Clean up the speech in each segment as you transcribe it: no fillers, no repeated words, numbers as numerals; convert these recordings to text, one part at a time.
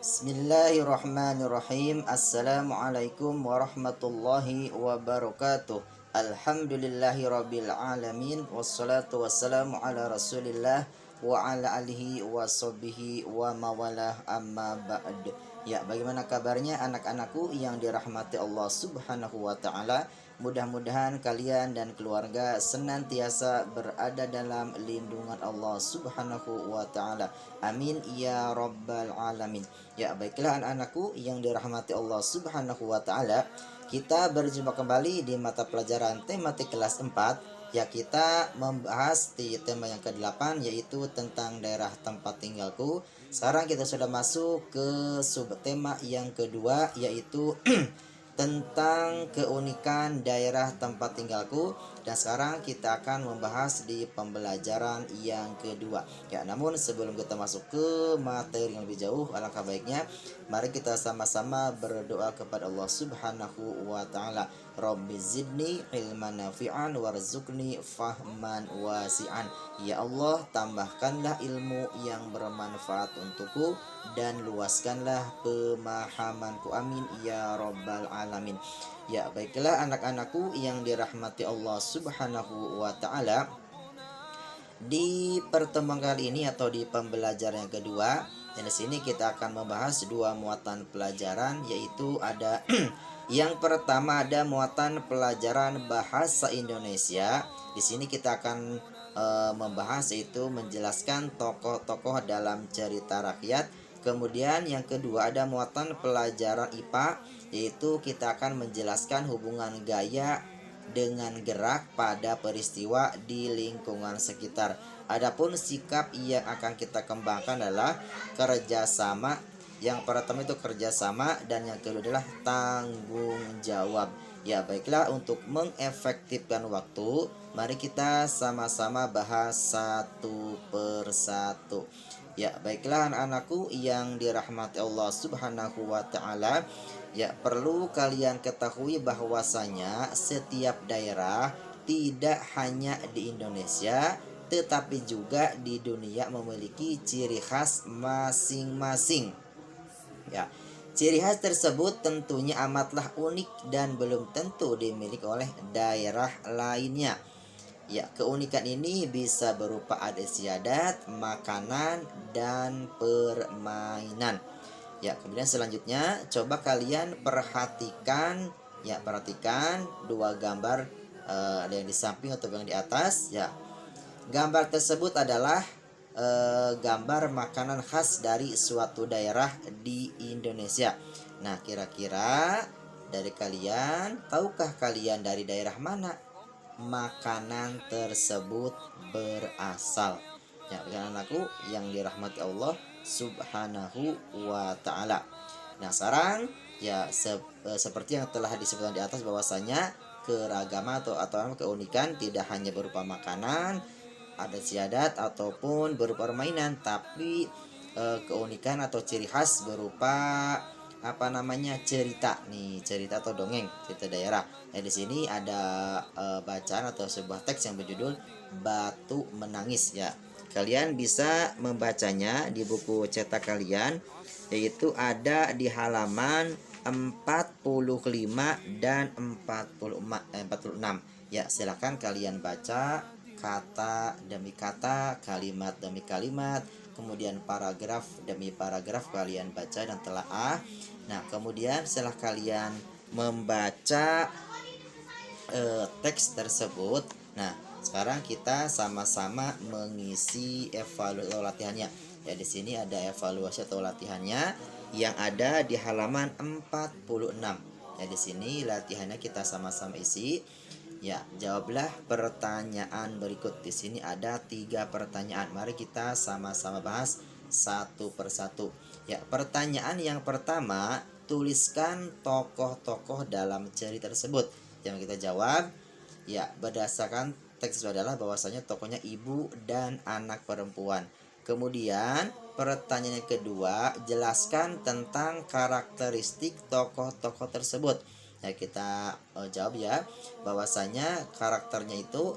Bismillahirrahmanirrahim. Assalamualaikum warahmatullahi wabarakatuh. Alhamdulillahi rabbil alamin. Wassalatu wassalamu ala rasulillah wa ala alihi wa sahbihi wa mawalah amma ba'd. Ya, bagaimana kabarnya anak-anakku yang dirahmati Allah subhanahu wa ta'ala? Mudah-mudahan kalian dan keluarga senantiasa berada dalam lindungan Allah subhanahu wa ta'ala. Amin ya rabbal alamin. Ya, baiklah anak-anakku yang dirahmati Allah subhanahu wa ta'ala, kita berjumpa kembali di mata pelajaran tematik kelas 4. Ya, kita membahas di tema yang ke-8, yaitu tentang daerah tempat tinggalku. Sekarang kita sudah masuk ke subtema yang kedua, yaitu tentang keunikan daerah tempat tinggalku. Dan sekarang kita akan membahas di pembelajaran yang kedua. Ya, namun sebelum kita masuk ke materi yang lebih jauh, alangkah baiknya mari kita sama-sama berdoa kepada Allah subhanahu wa ta'ala. Rabbi zidni ilman nafi'an warzuqni fahman wasi'an. Ya Allah, tambahkanlah ilmu yang bermanfaat untukku dan luaskanlah pemahamanku. Amin ya rabbal alamin. Ya, baiklah anak-anakku yang dirahmati Allah subhanahu wa ta'ala, di pertemuan kali ini atau di pembelajaran yang kedua, dan di sini kita akan membahas dua muatan pelajaran, yaitu ada yang pertama ada muatan pelajaran bahasa Indonesia. Di sini kita akan membahas, yaitu menjelaskan tokoh-tokoh dalam cerita rakyat. Kemudian yang kedua ada muatan pelajaran IPA, yaitu kita akan menjelaskan hubungan gaya dengan gerak pada peristiwa di lingkungan sekitar. Adapun sikap yang akan kita kembangkan adalah kerjasama. Yang pertama itu kerjasama, dan yang kedua adalah tanggung jawab. Ya, baiklah, untuk mengefektifkan waktu, mari kita sama-sama bahas satu persatu. Ya, baiklah anak-anakku yang dirahmati Allah subhanahu wa ta'ala. Ya, perlu kalian ketahui bahwasanya setiap daerah tidak hanya di Indonesia, tetapi juga di dunia memiliki ciri khas masing-masing. Ya, ciri khas tersebut tentunya amatlah unik dan belum tentu dimiliki oleh daerah lainnya. Ya, keunikan ini bisa berupa adat istiadat, makanan, dan permainan. Ya, kemudian selanjutnya coba kalian perhatikan, ya, perhatikan dua gambar, ada yang di samping atau yang di atas. Ya, gambar tersebut adalah gambar makanan khas dari suatu daerah di Indonesia. Nah, kira-kira dari kalian, tahukah kalian dari daerah mana makanan tersebut berasal? Ya, bagi anakku yang dirahmati Allah subhanahu wa ta'ala. Nah, sekarang ya seperti yang telah disebutkan di atas, bahwasanya keragaman atau keunikan tidak hanya berupa makanan, adat istiadat ataupun berupa permainan, tapi keunikan atau ciri khas berupa cerita nih, cerita atau dongeng, cerita daerah. Nah, di sini ada bacaan atau sebuah teks yang berjudul Batu Menangis. Ya, kalian bisa membacanya di buku cetak kalian, yaitu ada di halaman 45 dan 46. Ya, silakan kalian baca kata demi kata, kalimat demi kalimat, kemudian paragraf demi paragraf kalian baca dan telaah. Nah, kemudian setelah kalian membaca teks tersebut, nah sekarang kita sama-sama mengisi evaluasi atau latihannya. Ya, di sini ada evaluasi atau latihannya yang ada di halaman 46. Ya, di sini latihannya kita sama-sama isi. Ya, jawablah pertanyaan berikut. Di sini ada 3 pertanyaan. Mari kita sama-sama bahas satu persatu. Ya, pertanyaan yang pertama, tuliskan tokoh-tokoh dalam cerita tersebut. Yang kita jawab, ya, berdasarkan teks itu adalah bahwasanya tokohnya ibu dan anak perempuan. Kemudian pertanyaan yang kedua, jelaskan tentang karakteristik tokoh-tokoh tersebut. Nah, kita jawab ya, bahwasanya karakternya itu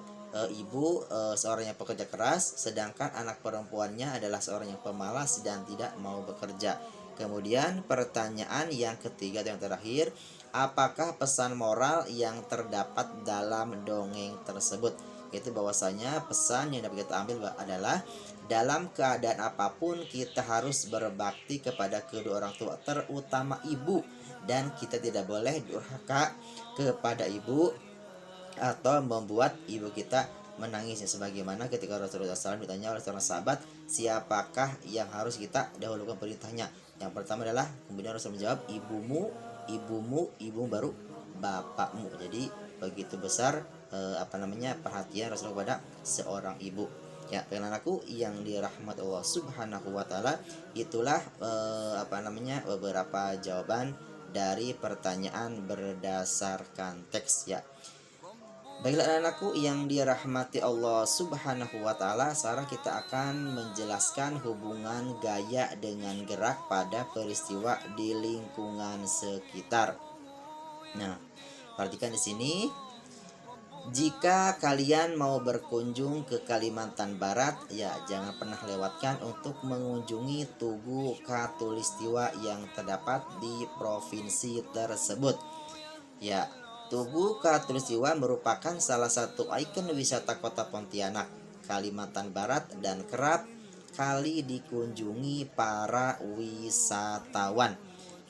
ibu seorang yang pekerja keras, sedangkan anak perempuannya adalah seorang yang pemalas dan tidak mau bekerja. Kemudian pertanyaan yang ketiga atau yang terakhir, apakah pesan moral yang terdapat dalam dongeng tersebut? Itu bahwasanya pesan yang dapat kita ambil adalah dalam keadaan apapun kita harus berbakti kepada kedua orang tua, terutama ibu, dan kita tidak boleh durhaka kepada ibu atau membuat ibu kita menangis, ya, sebagaimana ketika Rasulullah SAW ditanya oleh seorang sahabat, siapakah yang harus kita dahulukan perintahnya? Yang pertama adalah, kemudian Rasul menjawab, ibumu, ibumu baru bapakmu. Jadi begitu besar perhatian Rasul kepada seorang ibu. Ya, anak-anakku yang dirahmati Allah Subhanahu wa taala, itulah beberapa jawaban dari pertanyaan berdasarkan teks, ya. Baiklah anak-anakku yang dirahmati Allah Subhanahu wa taala, sekarang kita akan menjelaskan hubungan gaya dengan gerak pada peristiwa di lingkungan sekitar. Nah, perhatikan di sini. Jika kalian mau berkunjung ke Kalimantan Barat, ya jangan pernah lewatkan untuk mengunjungi Tugu Khatulistiwa yang terdapat di provinsi tersebut. Ya, Tugu Khatulistiwa merupakan salah satu ikon wisata kota Pontianak, Kalimantan Barat, dan kerap kali dikunjungi para wisatawan.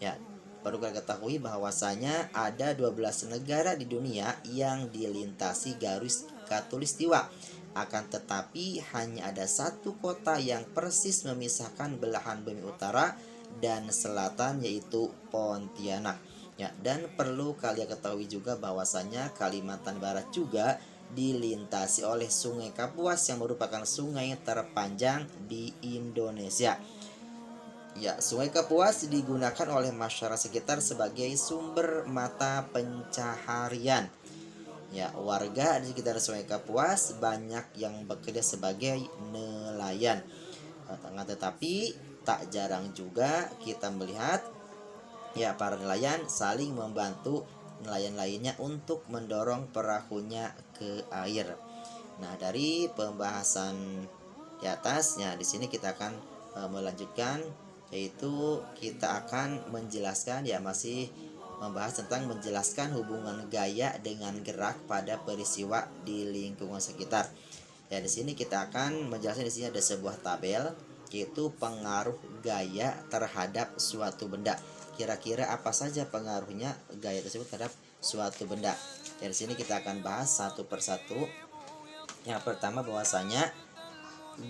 Ya, perlu kita ketahui bahwasanya ada 12 negara di dunia yang dilintasi garis khatulistiwa. Akan tetapi hanya ada satu kota yang persis memisahkan belahan bumi utara dan selatan, yaitu Pontianak. Ya, dan perlu kalian ketahui juga bahwasanya Kalimantan Barat juga dilintasi oleh Sungai Kapuas yang merupakan sungai terpanjang di Indonesia. Ya, Sungai Kapuas digunakan oleh masyarakat sekitar sebagai sumber mata pencaharian. Ya, warga di sekitar Sungai Kapuas banyak yang bekerja sebagai nelayan. Tetapi tak jarang juga kita melihat, ya, para nelayan saling membantu nelayan lainnya untuk mendorong perahunya ke air. Nah, dari pembahasan di atasnya, di sini kita akan melanjutkan, yaitu kita akan menjelaskan, ya, masih membahas tentang menjelaskan hubungan gaya dengan gerak pada peristiwa di lingkungan sekitar. Ya, di sini kita akan menjelaskan, di sini ada sebuah tabel, yaitu pengaruh gaya terhadap suatu benda. Kira-kira apa saja pengaruhnya gaya tersebut terhadap suatu benda? Ya, di sini kita akan bahas satu persatu. Yang pertama, bahwasanya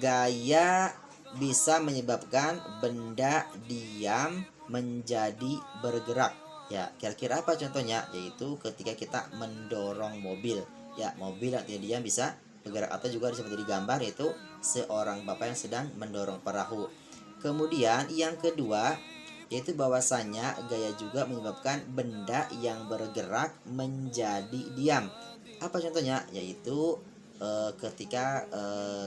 gaya bisa menyebabkan benda diam menjadi bergerak. Ya, kira-kira apa contohnya? Yaitu ketika kita mendorong mobil. Ya, mobil artinya diam bisa bergerak, atau juga seperti di gambar, yaitu seorang bapak yang sedang mendorong perahu. Kemudian yang kedua, yaitu bahwasanya gaya juga menyebabkan benda yang bergerak menjadi diam. Apa contohnya? Yaitu ketika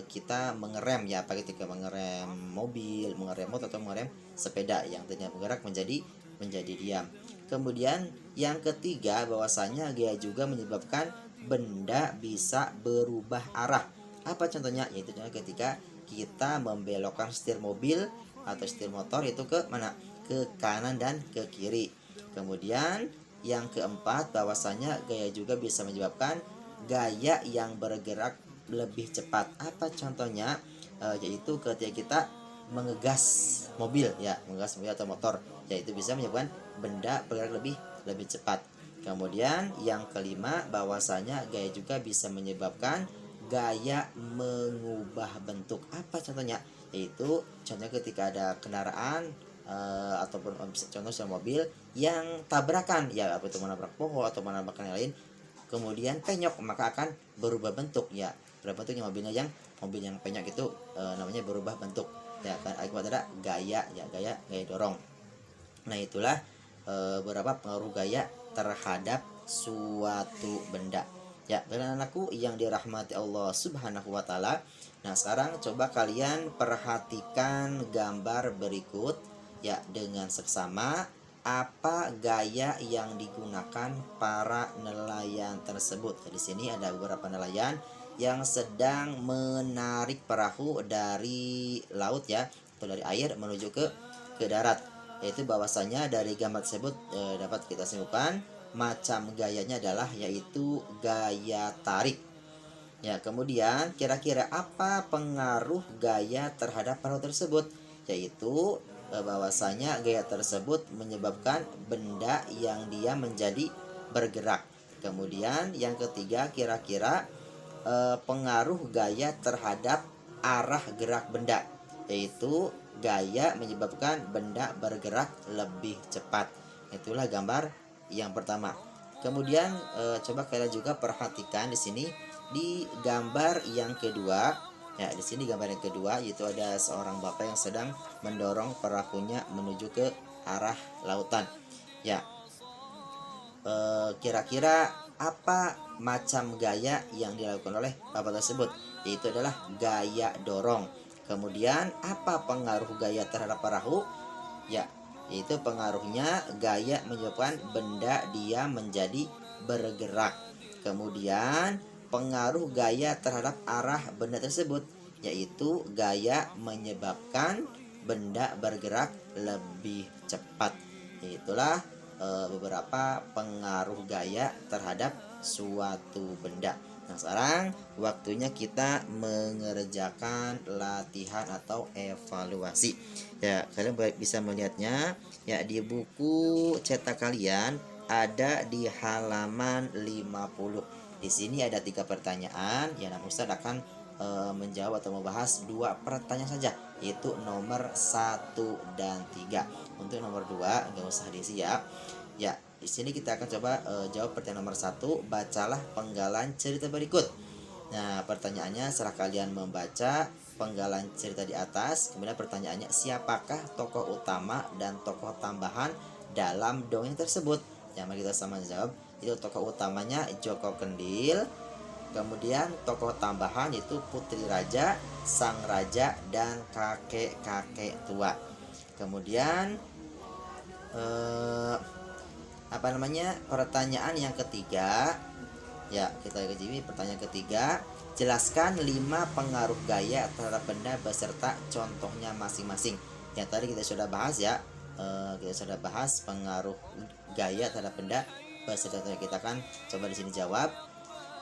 kita mengerem, ya, ketika mengerem mobil, mengerem motor, atau mengerem sepeda yang tadinya bergerak menjadi diam. Kemudian yang ketiga, bahwasanya gaya juga menyebabkan benda bisa berubah arah. Apa contohnya? Yaitu ketika kita membelokkan setir mobil atau setir motor itu ke mana? Ke kanan dan ke kiri. Kemudian yang keempat, bahwasanya gaya juga bisa menyebabkan gaya yang bergerak lebih cepat. Apa contohnya? Yaitu ketika kita mengegas mobil, ya, mengegas mobil atau motor, yaitu bisa menyebabkan benda bergerak lebih cepat. Kemudian yang kelima, bahwasanya gaya juga bisa menyebabkan gaya mengubah bentuk. Apa contohnya? Yaitu contohnya ketika ada kendaraan ataupun contoh mobil yang tabrakan, ya, apa itu menabrak pohon atau menabrak yang lain, kemudian penyok, maka akan berubah bentuk, ya. Berubah bentuknya mobil yang penyok itu namanya berubah bentuk, ya, kan akibat ada gaya, ya, gaya dorong. Nah, itulah beberapa pengaruh gaya terhadap suatu benda. Ya, anak-anakku yang dirahmati Allah Subhanahu wa taala. Nah, sekarang coba kalian perhatikan gambar berikut, ya, dengan seksama. Apa gaya yang digunakan para nelayan tersebut? Di sini ada beberapa nelayan yang sedang menarik perahu dari laut, ya, atau dari air menuju ke darat. yaitu bahwasanya dari gambar tersebut dapat kita simpulkan macam gayanya adalah yaitu gaya tarik. Ya, kemudian kira-kira apa pengaruh gaya terhadap perahu tersebut? Yaitu bahwasanya gaya tersebut menyebabkan benda yang dia menjadi bergerak. Kemudian yang ketiga, kira-kira pengaruh gaya terhadap arah gerak benda, yaitu gaya menyebabkan benda bergerak lebih cepat. Itulah gambar yang pertama. Kemudian coba kalian juga perhatikan di sini di gambar yang kedua. Ya, di sini gambar yang kedua yaitu ada seorang bapak yang sedang mendorong perahunya menuju ke arah lautan. Ya, kira-kira apa macam gaya yang dilakukan oleh bapak tersebut? Yaitu adalah gaya dorong. Kemudian apa pengaruh gaya terhadap perahu? Ya, yaitu pengaruhnya gaya menyebabkan benda dia menjadi bergerak. Kemudian pengaruh gaya terhadap arah benda tersebut, yaitu gaya menyebabkan benda bergerak lebih cepat. Itulah beberapa pengaruh gaya terhadap suatu benda. Nah, sekarang waktunya kita mengerjakan latihan atau evaluasi. Ya, kalian bisa melihatnya ya di buku cetak kalian ada di halaman 50. Di sini ada 3 pertanyaan. Ya, nah Ustadz akan menjawab atau membahas 2 pertanyaan saja, yaitu nomor 1 dan 3. Untuk nomor 2 nggak usah disiap. Ya, di sini kita akan coba jawab pertanyaan nomor 1. Bacalah penggalan cerita berikut. Nah, pertanyaannya setelah kalian membaca penggalan cerita di atas, kemudian pertanyaannya siapakah tokoh utama dan tokoh tambahan dalam dongeng tersebut? Ya, mari kita sama jawab. Itu tokoh utamanya Joko Kendil, kemudian tokoh tambahan yaitu Putri Raja, Sang Raja, dan kakek-kakek tua. Kemudian pertanyaan yang ketiga. Ya, kita uji pertanyaan ketiga. Jelaskan 5 pengaruh gaya terhadap benda beserta contohnya masing-masing. Yang tadi kita sudah bahas ya. Kita sudah bahas pengaruh gaya terhadap benda beserta contohnya. Kita akan coba di sini jawab.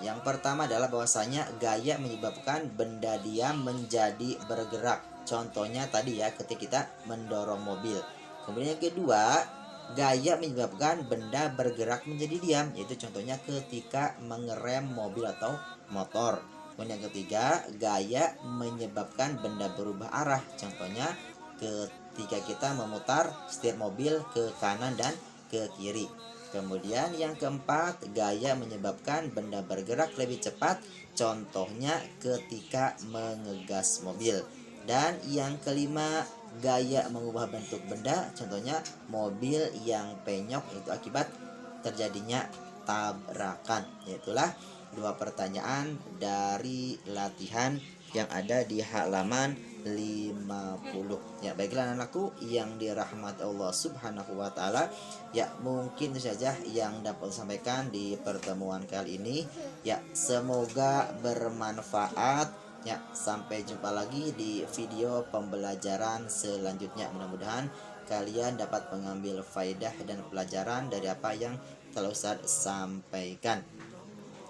Yang pertama adalah bahwasanya gaya menyebabkan benda diam menjadi bergerak. Contohnya tadi ya, ketika kita mendorong mobil. Kemudian yang kedua, gaya menyebabkan benda bergerak menjadi diam, yaitu contohnya ketika mengerem mobil atau motor. Kemudian yang ketiga, gaya menyebabkan benda berubah arah, contohnya ketika kita memutar setir mobil ke kanan dan ke kiri. Kemudian yang keempat, gaya menyebabkan benda bergerak lebih cepat, contohnya ketika mengegas mobil. Dan yang kelima, gaya mengubah bentuk benda, contohnya mobil yang penyok itu akibat terjadinya tabrakan. Itulah 2 pertanyaan dari latihan yang ada di halaman 50. Ya, baiklah anakku yang dirahmati Allah Subhanahu wa taala. Ya, mungkin itu saja yang dapat sampaikan di pertemuan kali ini. Ya, semoga bermanfaat. Ya, sampai jumpa lagi di video pembelajaran selanjutnya. Mudah-mudahan kalian dapat mengambil faedah dan pelajaran dari apa yang telah Ustadz sampaikan.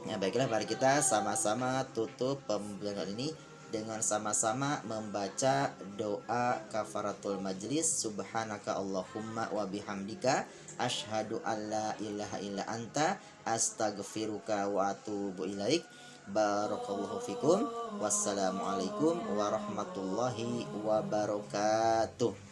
Ya, baiklah, mari kita sama-sama tutup pembelajaran ini dengan sama-sama membaca doa kafaratul majlis. Subhanaka Allahumma wa bihamdika asyhadu alla ilaha illa anta astaghfiruka wa atubu ilaik. Barakallahu fikum. Wassalamualaikum warahmatullahi wabarakatuh.